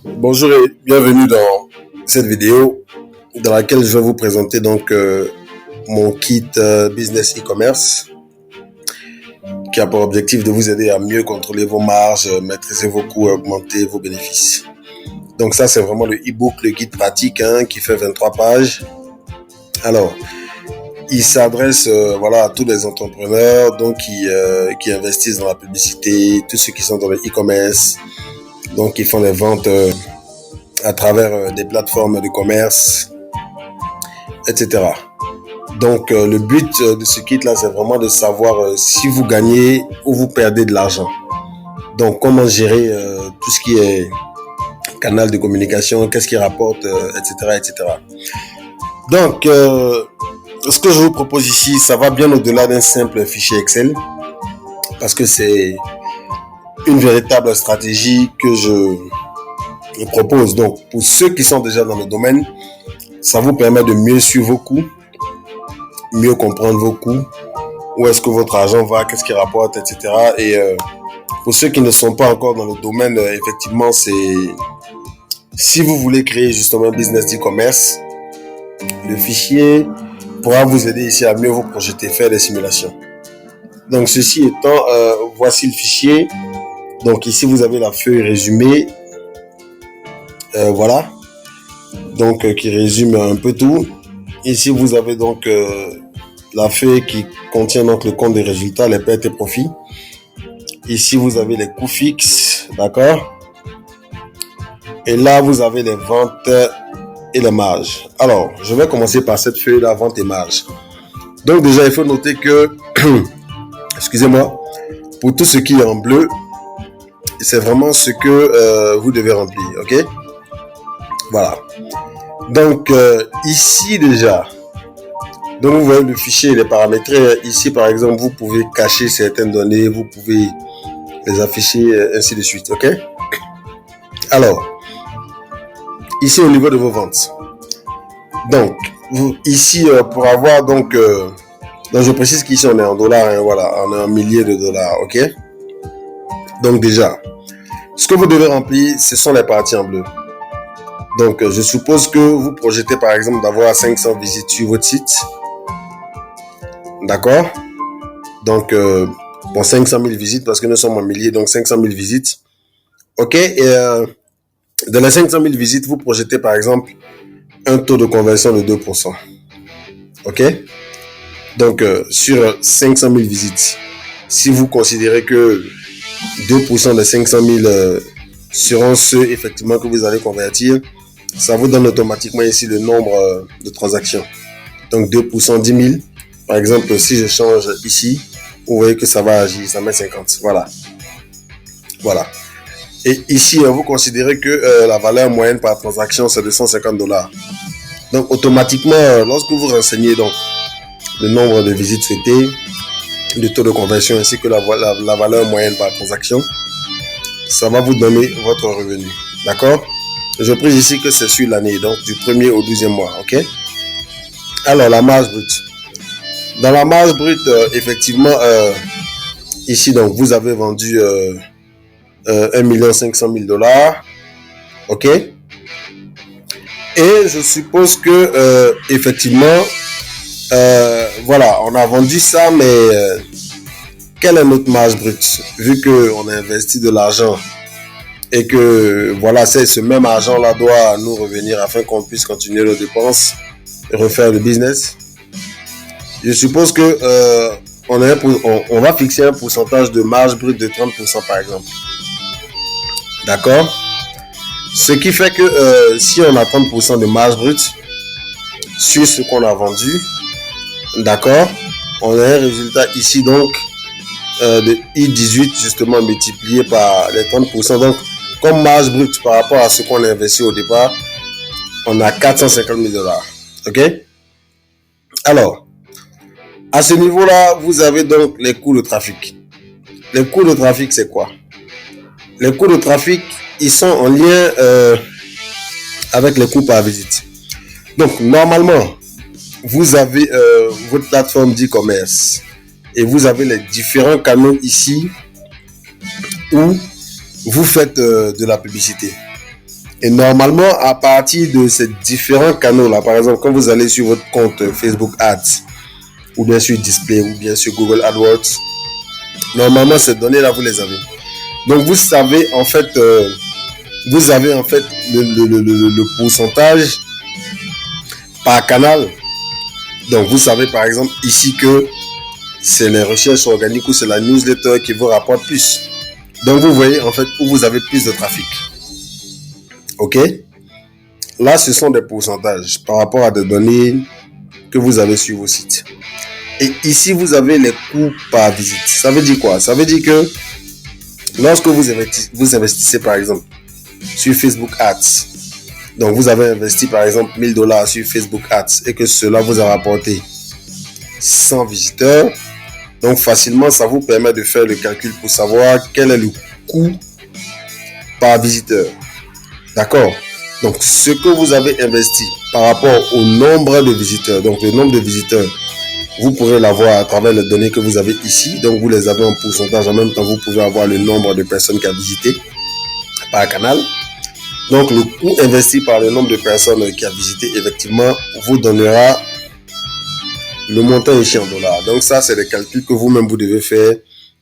Bonjour et bienvenue dans cette vidéo dans laquelle je vais vous présenter mon kit business e-commerce qui a pour objectif de vous aider à mieux contrôler vos marges, maîtriser vos coûts et augmenter vos bénéfices. Donc ça, c'est vraiment le e-book, le guide pratique qui fait 23 pages. Alors, il s'adresse à tous les entrepreneurs qui investissent dans la publicité, tous ceux qui sont dans le e-commerce, donc qui font les ventes à travers des plateformes de commerce, etc. Donc, le but de ce kit-là, c'est vraiment de savoir si vous gagnez ou vous perdez de l'argent. Donc, comment gérer tout ce qui est canal de communication, qu'est-ce qui rapporte, etc., etc. Donc, ce que je vous propose ici, ça va bien au-delà d'un simple fichier Excel, parce que c'est une véritable stratégie que je propose. Donc, pour ceux qui sont déjà dans le domaine, ça vous permet de mieux suivre vos coûts, mieux comprendre vos coûts, où est-ce que votre argent va, qu'est-ce qui rapporte, etc. Et pour ceux qui ne sont pas encore dans le domaine, effectivement, c'est si vous voulez créer justement un business d'e-commerce, le fichier pourra vous aider ici à mieux vous projeter, faire des simulations. Donc, ceci étant, voici le fichier. Donc, ici, vous avez la feuille résumée. Voilà. Donc, qui résume un peu tout. Ici, vous avez donc la feuille qui contient donc le compte des résultats, les pertes et profits. Ici, vous avez les coûts fixes, d'accord? Et là, vous avez les ventes et les marges. Alors, je vais commencer par cette feuille-là, vente et marge. Donc, déjà, il faut noter que, excusez-moi, pour tout ce qui est en bleu, c'est vraiment ce que vous devez remplir, ok? Voilà. Donc, ici déjà, donc vous voyez le fichier, il est paramétré. Ici, par exemple, vous pouvez cacher certaines données, vous pouvez les afficher, ainsi de suite, ok? Alors, ici au niveau de vos ventes. Donc, ici, pour avoir donc je précise qu'ici on est en dollars, voilà, on est en milliers de dollars, ok? Donc déjà, ce que vous devez remplir, ce sont les parties en bleu. Donc, je suppose que vous projetez par exemple d'avoir 500 visites sur votre site. D'accord? Donc, 500 000 visites parce que nous sommes en milliers, donc 500 000 visites. Ok? Et dans les 500 000 visites, vous projetez par exemple un taux de conversion de 2%. Ok? Donc, sur 500 000 visites, si vous considérez que 2% des 500 000 seront ceux effectivement que vous allez convertir, ça vous donne automatiquement ici le nombre de transactions. Donc 2%, 10 000. Par exemple, si je change ici, vous voyez que ça va agir, ça met 50. Voilà. Voilà. Et ici, vous considérez que la valeur moyenne par transaction, c'est de 150 dollars. Donc automatiquement, lorsque vous renseignez donc le nombre de visites souhaitées, le taux de conversion ainsi que la valeur moyenne par transaction, ça va vous donner votre revenu. D'accord? Je précise ici que c'est sur l'année, donc du 1er au 12e mois. Ok? Alors, la marge brute. Dans la marge brute, effectivement, ici, donc, vous avez vendu 1 500 000 dollars. Ok? Et je suppose que, effectivement, voilà, on a vendu ça, mais quelle est notre marge brute? Vu qu'on a investi de l'argent et que voilà, ce même argent-là doit nous revenir afin qu'on puisse continuer nos dépenses et refaire le business. Je suppose que on va fixer un pourcentage de marge brute de 30% par exemple. D'accord? Ce qui fait que si on a 30% de marge brute sur ce qu'on a vendu, d'accord, on a un résultat ici donc de I18 justement multiplié par les 30%. Donc, comme marge brute par rapport à ce qu'on a investi au départ, on a 450 000 dollars. Ok? Alors, à ce niveau-là, vous avez donc les coûts de trafic. Les coûts de trafic, c'est quoi? Les coûts de trafic, ils sont en lien avec les coûts par visite. Donc, normalement, vous avez votre plateforme d'e-commerce et vous avez les différents canaux ici où vous faites de la publicité. Et normalement, à partir de ces différents canaux-là, par exemple, quand vous allez sur votre compte Facebook Ads, ou bien sur Display, ou bien sur Google AdWords, normalement, ces données-là, vous les avez. Donc, vous savez, en fait, le pourcentage par canal. Donc, vous savez, par exemple, ici que c'est les recherches organiques ou c'est la newsletter qui vous rapporte plus. Donc, vous voyez, en fait, où vous avez plus de trafic. OK? Là, ce sont des pourcentages par rapport à des données que vous avez sur vos sites. Et ici, vous avez les coûts par visite. Ça veut dire quoi? Ça veut dire que lorsque vous investissez, par exemple, sur Facebook Ads, donc vous avez investi, par exemple, $1000 sur Facebook Ads et que cela vous a rapporté 100 visiteurs, donc facilement, ça vous permet de faire le calcul pour savoir quel est le coût par visiteur. D'accord? Donc, ce que vous avez investi par rapport au nombre de visiteurs, donc le nombre de visiteurs, vous pourrez l'avoir à travers les données que vous avez ici. Donc, vous les avez en pourcentage. En même temps, vous pouvez avoir le nombre de personnes qui a visité par canal. Donc, le coût investi par le nombre de personnes qui a visité, effectivement, vous donnera le montant ici en dollars. Donc, ça, c'est les calculs que vous-même, vous devez faire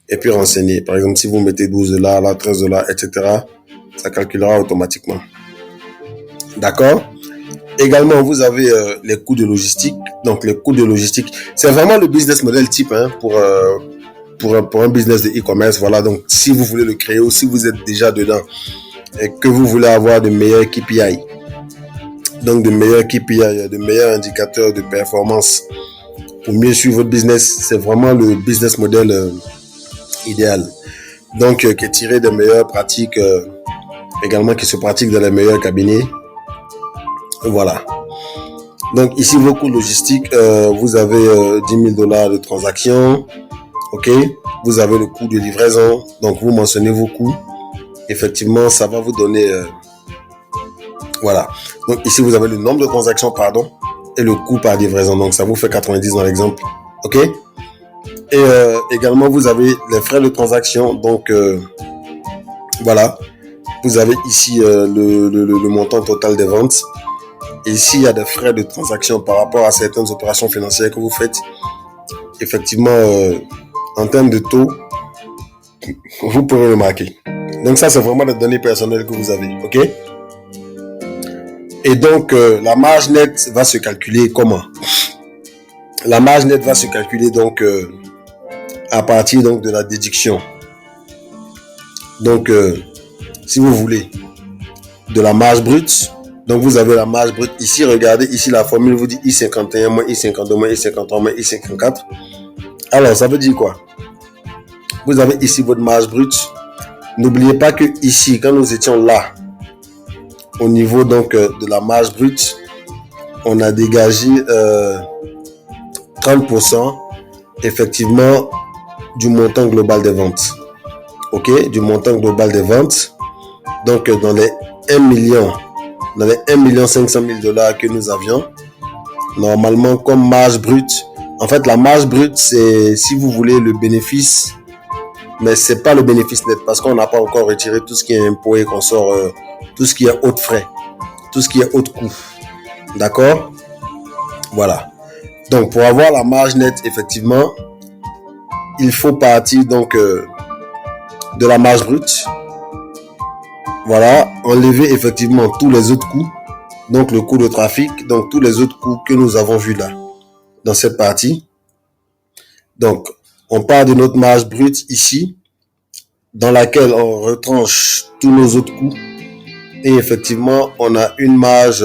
et puis renseigner. Par exemple, si vous mettez $12, là, $13, etc., ça calculera automatiquement. D'accord? Également, vous avez les coûts de logistique. Donc, les coûts de logistique, c'est vraiment le business model type pour un business de e-commerce. Voilà, donc si vous voulez le créer ou si vous êtes déjà dedans et que vous voulez avoir de meilleurs KPI, donc de meilleurs KPI, de meilleurs indicateurs de performance pour mieux suivre votre business, c'est vraiment le business model idéal. Donc, qui est tiré des meilleures pratiques, également qui se pratiquent dans les meilleurs cabinets. Voilà. Donc ici, vos coûts logistiques, vous avez $10,000 de transaction. OK. Vous avez le coût de livraison. Donc, vous mentionnez vos coûts. Effectivement, ça va vous donner... voilà. Donc ici, vous avez le nombre de transactions, pardon, et le coût par livraison. Donc, ça vous fait 90 dans l'exemple. OK. Et également, vous avez les frais de transaction. Donc, voilà. Vous avez ici le montant total des ventes. Et ici, il y a des frais de transaction par rapport à certaines opérations financières que vous faites. Effectivement, en termes de taux, vous pouvez le marquer. Donc ça, c'est vraiment des données personnelles que vous avez. OK? Et donc, la marge nette va se calculer comment? La marge nette va se calculer donc à partir donc, de la déduction. Donc, si vous voulez, de la marge brute. Donc, vous avez la marge brute ici. Regardez, ici, la formule vous dit I51 moins I52 moins I53 moins I54. Alors, ça veut dire quoi? Vous avez ici votre marge brute. N'oubliez pas que ici, quand nous étions là, au niveau donc de la marge brute, on a dégagé 30% effectivement du montant global des ventes. OK? Du montant global des ventes. Donc, dans les 1 million, dans les 1 500 000 $ que nous avions, normalement, comme marge brute, en fait, la marge brute, c'est, si vous voulez, le bénéfice, mais c'est pas le bénéfice net parce qu'on n'a pas encore retiré tout ce qui est impôt et qu'on sort tout ce qui est haut de frais, tout ce qui est haut de coût. D'accord? Voilà. Donc, pour avoir la marge nette, effectivement, il faut partir donc de la marge brute. Voilà, enlever effectivement tous les autres coûts, donc le coût de trafic, donc tous les autres coûts que nous avons vus là, dans cette partie. Donc, on part de notre marge brute ici, dans laquelle on retranche tous nos autres coûts. Et effectivement, on a une marge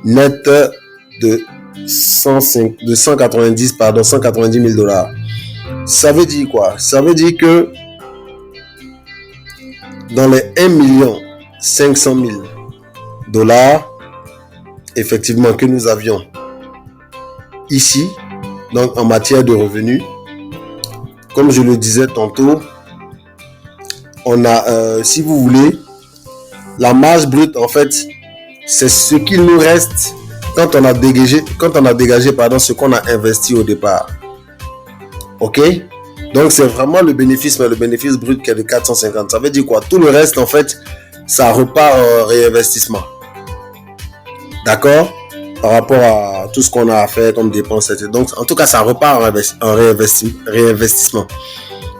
nette de 190 000 $. Ça veut dire quoi? Ça veut dire que dans les 1 500 000 $, effectivement, que nous avions ici, donc en matière de revenus, comme je le disais tantôt, on a, si vous voulez, la marge brute, en fait, c'est ce qu'il nous reste quand on a dégagé ce qu'on a investi au départ. OK? Donc, c'est vraiment le bénéfice, mais le bénéfice brut qui est de 450. Ça veut dire quoi? Tout le reste, en fait, ça repart en réinvestissement. D'accord? Par rapport à tout ce qu'on a à faire comme dépenses. Donc, en tout cas, ça repart en réinvestissement.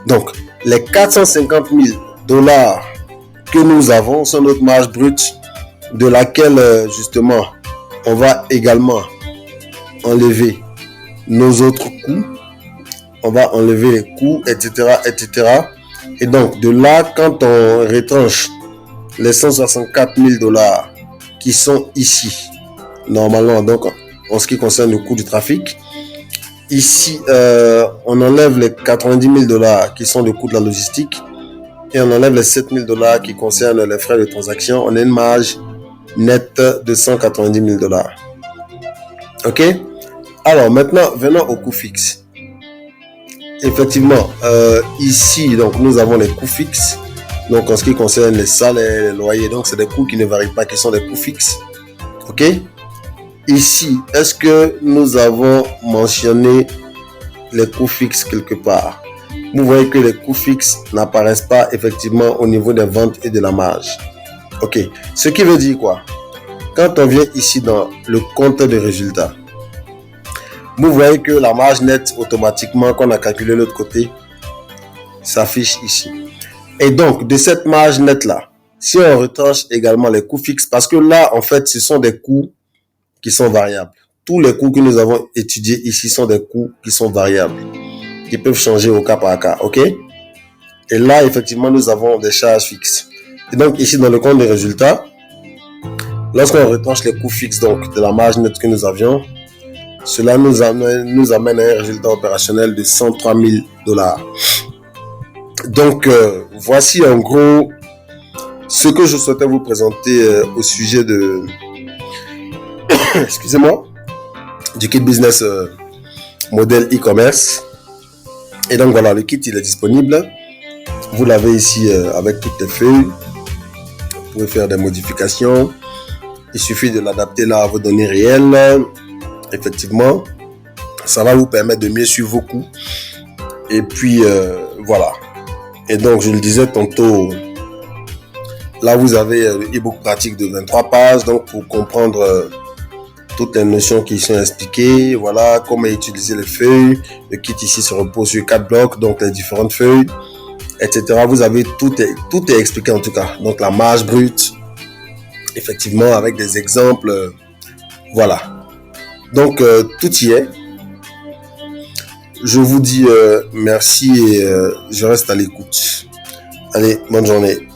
Donc, les 450 000 dollars que nous avons sont notre marge brute, de laquelle, justement, on va également enlever nos autres coûts. On va enlever les coûts, etc., etc. Et donc, de là, quand on retranche les 164 000 dollars qui sont ici, normalement, donc, en ce qui concerne le coût du trafic, ici, on enlève les 90 000 dollars qui sont le coût de la logistique et on enlève les 7 000 dollars qui concernent les frais de transaction. On a une marge nette de 190 000 dollars. OK? Alors, maintenant, venons au coût fixe. Effectivement, ici, donc, nous avons les coûts fixes. Donc, en ce qui concerne les salaires, les loyers, donc, c'est des coûts qui ne varient pas, qui sont des coûts fixes. OK? Ici, est-ce que nous avons mentionné les coûts fixes quelque part? Vous voyez que les coûts fixes n'apparaissent pas effectivement au niveau des ventes et de la marge. OK. Ce qui veut dire quoi? Quand on vient ici dans le compte de résultats, vous voyez que la marge nette automatiquement qu'on a calculé de l'autre côté s'affiche ici. Et donc, de cette marge nette-là, si on retranche également les coûts fixes, parce que là, en fait, ce sont des coûts qui sont variables. Tous les coûts que nous avons étudiés ici sont des coûts qui sont variables, qui peuvent changer au cas par cas, OK? Et là, effectivement, nous avons des charges fixes. Et donc, ici, dans le compte des résultats, lorsqu'on retranche les coûts fixes donc de la marge nette que nous avions, cela nous amène à un résultat opérationnel de 103 000 dollars. Donc, voici en gros ce que je souhaitais vous présenter au sujet de excusez-moi, du kit business modèle e-commerce. Et donc voilà, le kit il est disponible. Vous l'avez ici avec toutes les feuilles. Vous pouvez faire des modifications. Il suffit de l'adapter là à vos données réelles. Effectivement, ça va vous permettre de mieux suivre vos coûts. Et puis voilà. Et donc je le disais tantôt, là vous avez le e-book pratique de 23 pages. Donc pour comprendre toutes les notions qui sont expliquées, voilà, comment utiliser les feuilles. Le kit ici se repose sur 4 blocs, donc les différentes feuilles, etc. Vous avez tout est expliqué en tout cas. Donc la marge brute, effectivement, avec des exemples, voilà. Donc tout y est. Je vous dis merci et je reste à l'écoute. Allez, bonne journée.